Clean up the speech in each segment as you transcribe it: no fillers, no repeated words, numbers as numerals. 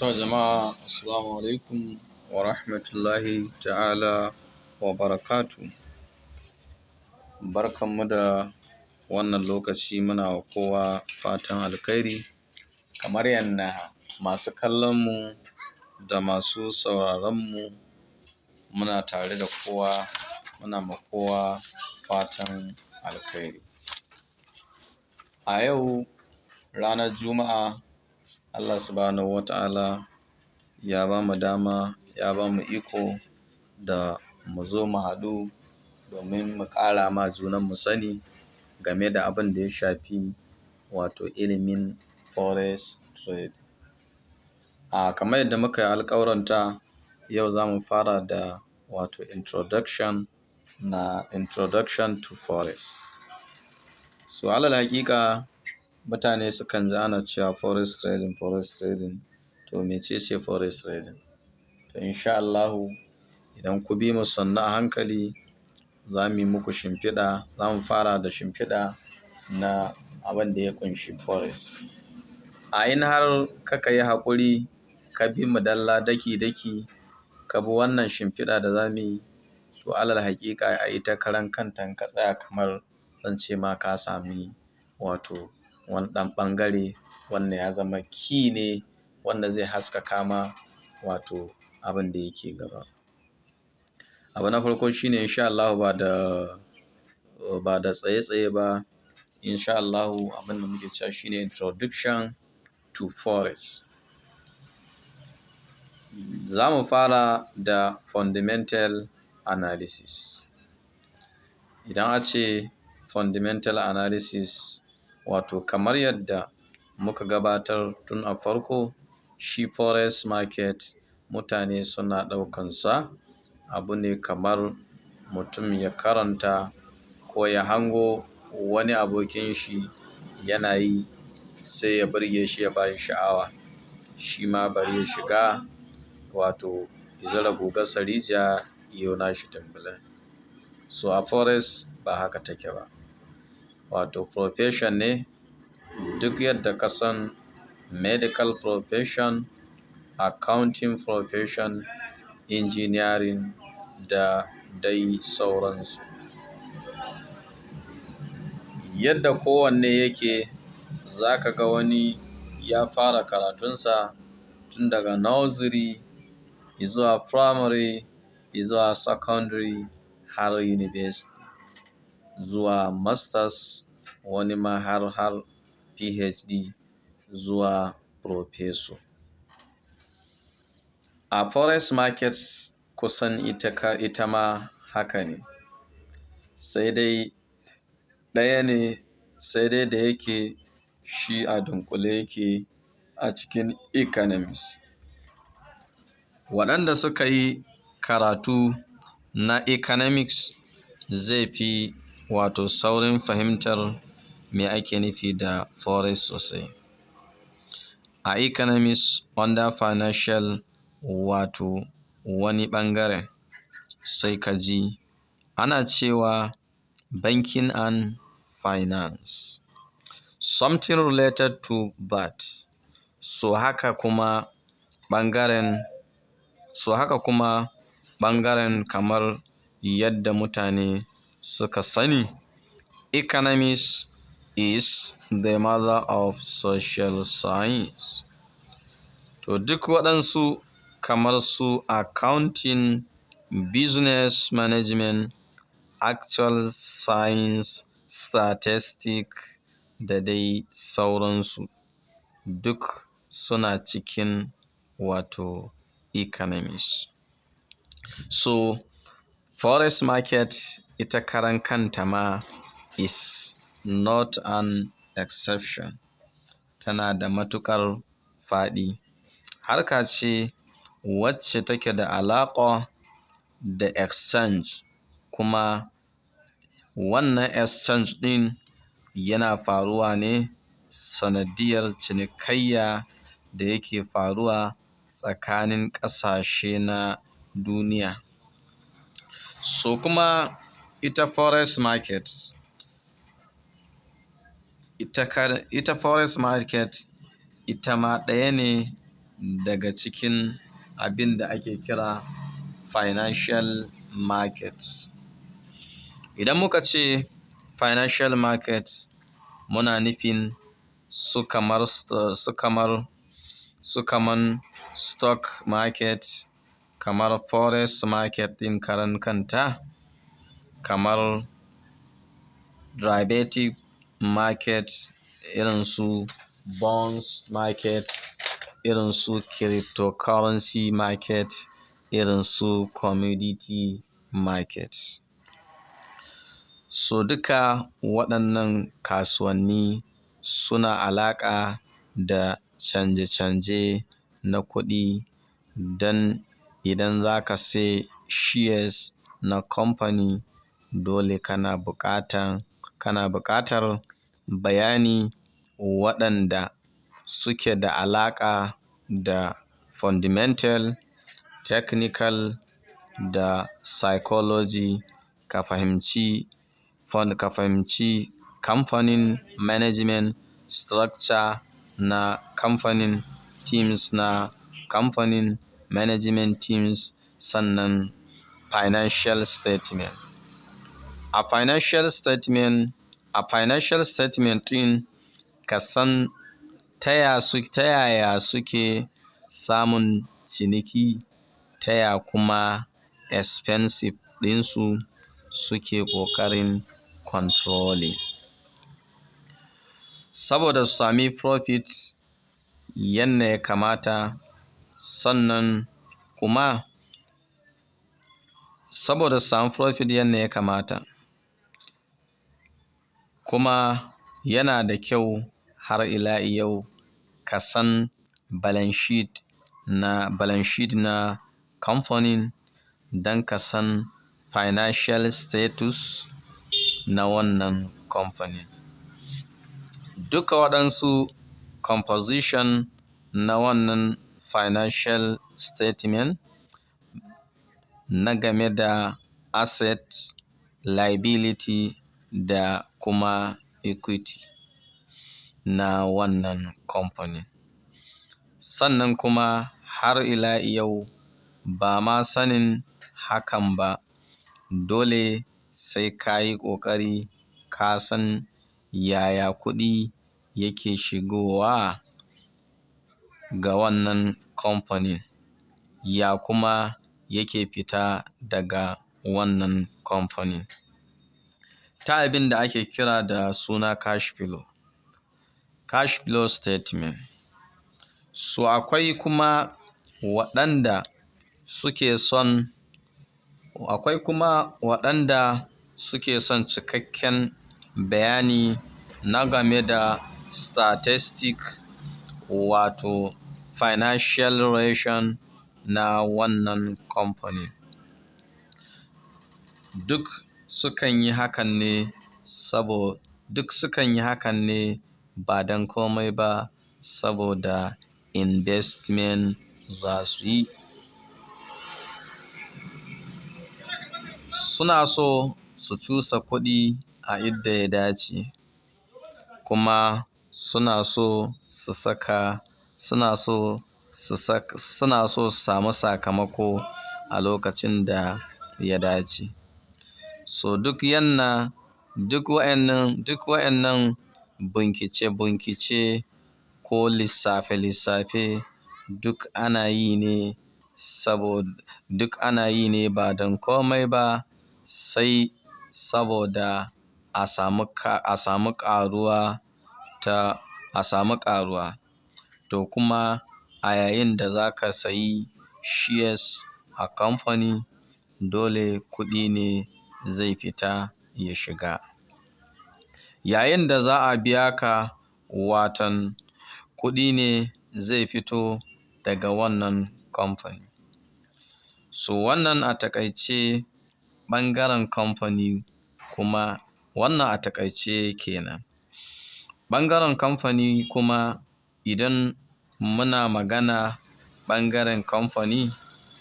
To jama'a assalamu alaikum wa rahmatullahi ta'ala wa barakatu. Barkanmu da wannan lokaci, muna wa kowa fatan alkhairi kamar yadda masu kallonmu da masu sauraronmu muna tare da kowa, muna ma kowa fatan alkhairi. A yau ranar Juma'a, Allah subhanahu wa ta'ala ya ba mu dama, ya ba mu iko da mu zo mu haɗu domin mu ƙara ma junanmu sani game da abin da ya shafi wato ilimin forex trade. Kamar yadda muka yi alƙawaranta, yau za mu fara da wato introduction to forex. So alal haƙiƙa mutane sukan ji ana cewa forex trading. To mecece forex trading? To insha Allahu idan ku bi mu sannu a hankali, za mu yi muku shimfiɗa, za mu fara da shimfiɗa na abin da ya ƙunshi forex. In har ka yi haƙuri ka bi mu dalla daki ka bi wannan shimfiɗa da za mu yi, to alal haƙiƙa a ita karan kanta ka tsaya kamar zan ce ma ka sami wato wani ɗan ɓangare wanda ya zama key ne wanda zai haskaka ma wato abin da yake gaba. Abu na farko shine insha Allahu ba da tsaye ba, insha Allahu abin da muke cewa shine introduction to forex. Za mu fara da fundamental analysis. Idan a ce fundamental analysis, wato kamar yadda muka gabatar tun a farko, shi forex market mutane suna ɗaukansa abu ne kamar mutum ya karanta ko ya hango wani abokin shi yana yi, sai ya burge shi, ya ba shi sha'awa, shi ma bari ya shiga wato ya zura gugarsa rijiya yayo nashi tumbulin. So a forex ba haka take ba, wato profession ne duk yadda ka san medical profession, accounting profession, engineering da dai sauransu. Yadda kowanne yake, za ka ga wani ya fara karatunsa tun daga nursery izuwa primary izuwa secondary har university zuwa masters, wani ma har PhD zuwa professor. A forex market kusan ita ma haka ne, sai dai ɗaya ne, sai dai da yake shi a dunkule yake a cikin economics. Waɗanda suka yi karatu na economics zai fi wato saurin fahimtar me ake nufi da forex sosai. A economics under financial wato wani ɓangaren sai ka ji ana cewa banking and finance, something related to that. So haka kuma ɓangaren kamar yadda mutane suka sani, economics is the mother of social science. To duk waɗansu kamar su accounting, business management, actual science, statistics da dai sauransu duk suna cikin wato economics. So forex market ita karan kanta ma is not an exception. Tana da matuƙar faɗi. Harka ce wacce take da alaƙa da exchange, kuma wannan exchange ɗin yana faruwa ne sanadiyar cinikayya da yake faruwa tsakanin ƙasashe na duniya. So kuma ita forex market ita forex market ita ma ɗaya ne daga cikin abin da ake kira financial market. Idan muka ce financial market, muna nufin su kaman stock market, kamar forex market ɗin karan kanta, kamar derivative market irin su bonds market, irin su cryptocurrency market, irin su commodity market. So duka waɗannan kasuwanni suna alaƙa da canje-canje na kuɗi. Dan idan za ka sai shares na kamfani, dole kana buƙatar bayani waɗanda suke da alaƙa da fundamental, technical da psychology. Ka fahimci kamfanin, management structure na kamfanin, teams na kamfanin, management teams, sannan financial statement. A financial statement ɗin ka san ta yaya suke samun ciniki, ta ya kuma expensive ɗinsu suke ƙoƙarin controlling. Saboda su sami profit yanda ya kamata, sannan kuma saboda su sami profit yanda ya kamata, kuma yana da kyau har ila yau ka san balance sheet na kamfanin don ka san financial status na wannan kamfanin. Duka waɗansu composition na wannan financial statement na game da asset, liability da kuma equity na wannan kamfanin. Sannan kuma har ila yau ba ma sanin hakan ba, dole sai ka yi ƙoƙari ka san yaya kuɗi yake shigowa ga wannan kamfanin, ya kuma yake fita daga wannan kamfanin, ta abin da ake kira da suna cash flow statement. So akwai kuma waɗanda suke son cikakken bayani na game da statistic, wato financial relation na wannan kamfanin. Duk sukan yi hakan ne ba don komai ba, saboda investment za su yi. Suna so su cusa kuɗi a inda ya dace, kuma suna so su samu sakamako a lokacin da ya dace. So duk wa'annan bincike ko lissafe duk ana yi ne ba don komai ba, sai saboda a samu ƙaruwa. To kuma a yayin da za ka sayi shares a kamfani, dole kuɗi ne zai fita ya shiga. Yayin da za a biya ka, watan kuɗi ne zai fito daga wannan kamfani. So wannan a taƙaice ɓangaren kamfani, kuma wannan a taƙaice kenan. Ɓangaren kamfani kuma, idan muna maganan ɓangaren kamfani,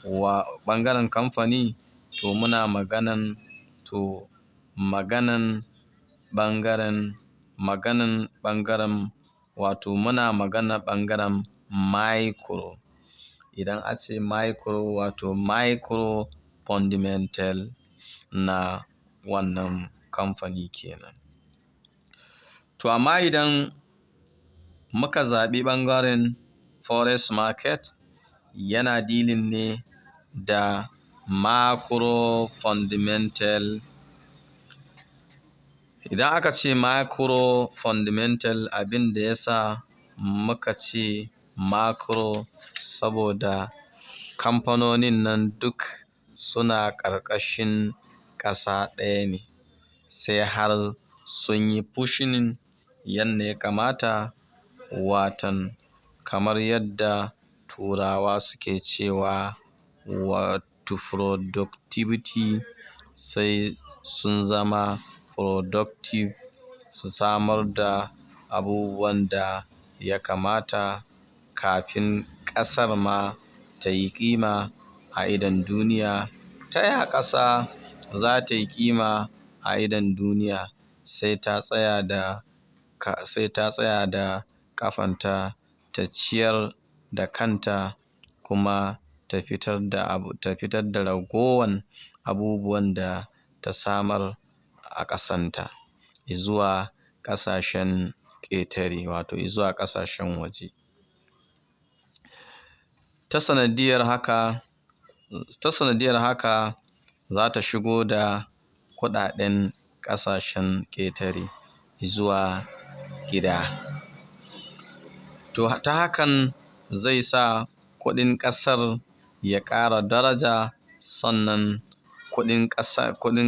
to muna maganan ɓangaren micro idan a ce micro wato micro fundamental na wannan kamfani kenan. To amma idan muka zaɓi ɓangaren forex market, yana dealing ne da macro fundamental. Idan aka ce macro fundamental, abin da ya sa muka ce macro saboda kamfanonin nan duk suna ƙarƙashin ƙasa ɗaya ne, sai har sun yi pushing yanda ya kamata, watan kamar yadda turawa suke cewa wato productivity, sai sun zama productive, su samar da abubuwan da ya kamata kafin ƙasar ma ta yi ƙima a idon duniya. Ta ya ƙasa za ta yi ƙima a idon duniya? Sai ta tsaya da ƙafanta, ta ciyar da kanta, kuma ta fitar da ragowan abubuwan da ta samar a ƙasanta izuwa ƙasashen ƙetare, wato izuwa ƙasashen waje. Ta sanadiyar haka za ta shigo da kuɗaɗen ƙasashen ƙetare zuwa gida. To ta hakan zai sa kuɗin ƙasar ya ƙara daraja, sannan kuɗin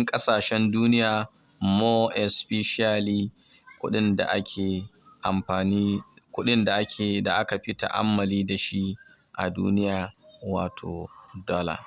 ƙasashen duniya, more especially kuɗin da aka fi ta'ammali da shi a duniya, wato dollar.